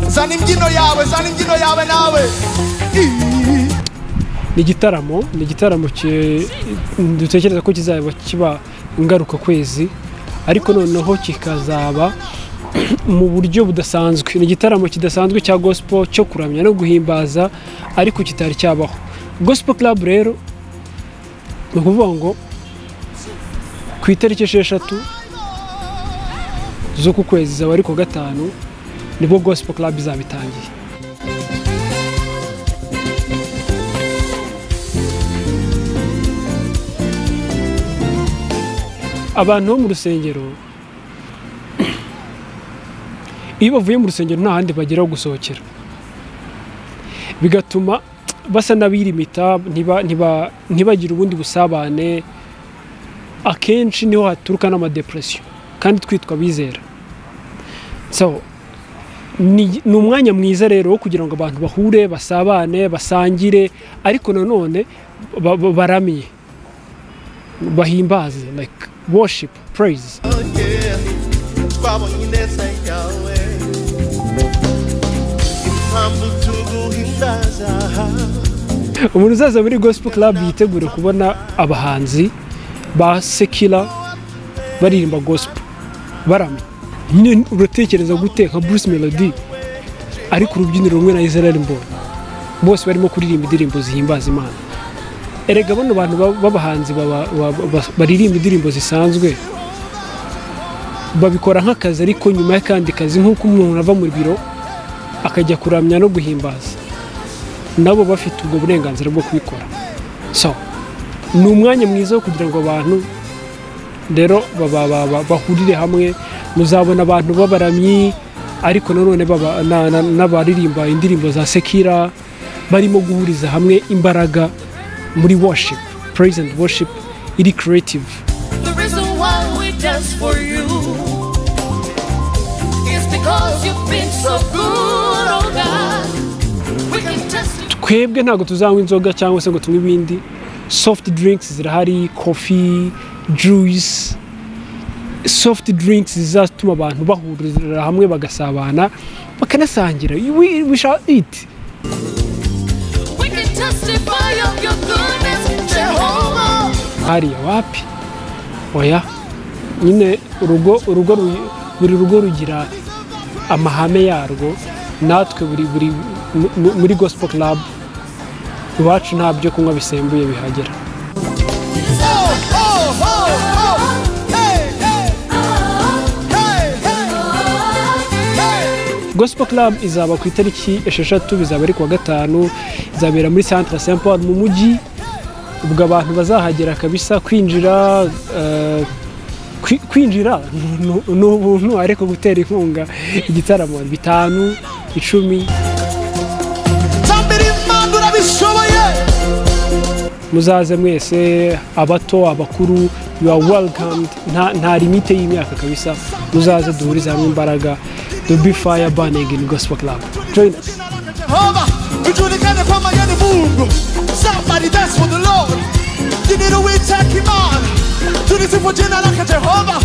Zana imbyino yawe nawe. Ni igitaramo dutekereza ko kizaba kiba ingaruka kwezi, ariko noneho kikazaba mu buryo budasanzwe. Ni igitaramo kidasanzwe cya gospel cyo kuramya no guhimbaza, ariko kitari cyabaho. Gospel Club rero ni ukuvuga ngo ku itariki 6 z'uku kwezi zaba ari ku gatanu nibwo Gospel Club izabitangiye. Abantu bo mu rusengero iyo bavuye mu rusengero nta handi bageraho gusohokera, bigatuma basa n'abirimita, ntibagire ubundi busabane. Akenshi niho haturuka n'amadepression, kandi twitwa bizera. So ni umwanya mwiza rero wo kugira ngo abantu bahure, basabane, basangire, ariko nanone baramye, bahimbaze, like worship, praise. Umuntu uzaza muri Gospel Club yitegure kubona abahanzi ba sekila baririmba gospel baramye. Nyine uratekereza gute nka Bruce Melody ari ku rubyiniro rumwe na Israel Mbona, bose barimo kuririmba indirimbo zihimbaza Imana. Erega bano bantu b'abahanzi baririmba indirimbo zisanzwe babikora nk'akazi, ariko nyuma y'akandi kazi, nk'uko umuntu ava mu biro akajya kuramya no guhimbaza, nabo bafite ubwo burenganzira bwo kubikora. So ni umwanya mwiza wo kugira ngo abantu rero bahurire hamwe. Muzabona abantu b'abaramyi, ariko nanone n'abaririmba indirimbo za sekira barimo guhuriza hamwe imbaraga muri worship, praise and worship iri creative. The reason why we dance for you is because you've been so good, oh God. We can testify. Twebwe ntago tuzanywa inzoga cyangwa se ngo tunywe ibindi. Soft drinks zirahari, coffee, juice, soft drinks zizatuma abantu bahurira hamwe bagasabana bakanasangira. We shall eat. We can testify of your goodness, Jehovah. Hariya wapi? Oya, nyine buri rugo rugira amahame yarwo. Natwe buri muri Gospel Club iwacu nta byo kunywa bisembuye bihagera. Gospel Club izaba ku itariki 6, bizaba ari ku wa gatanu, izabera muri Centre Saint Paul mu mujyi. Ubwo abantu bazahagera kabisa. Kwinjira n'ubuntu, ariko gutera inkunga igitaramo 5, 10. Muzaze mwese, abato, abakuru, you are welcomed. Nta limite y'imyaka kabisa. Muzaze duhuriza hamwe imbaraga. To be fire burning in Gospel Club. Join us. Somebody dance for the Lord. You need to take him on. Do this for Jehovah.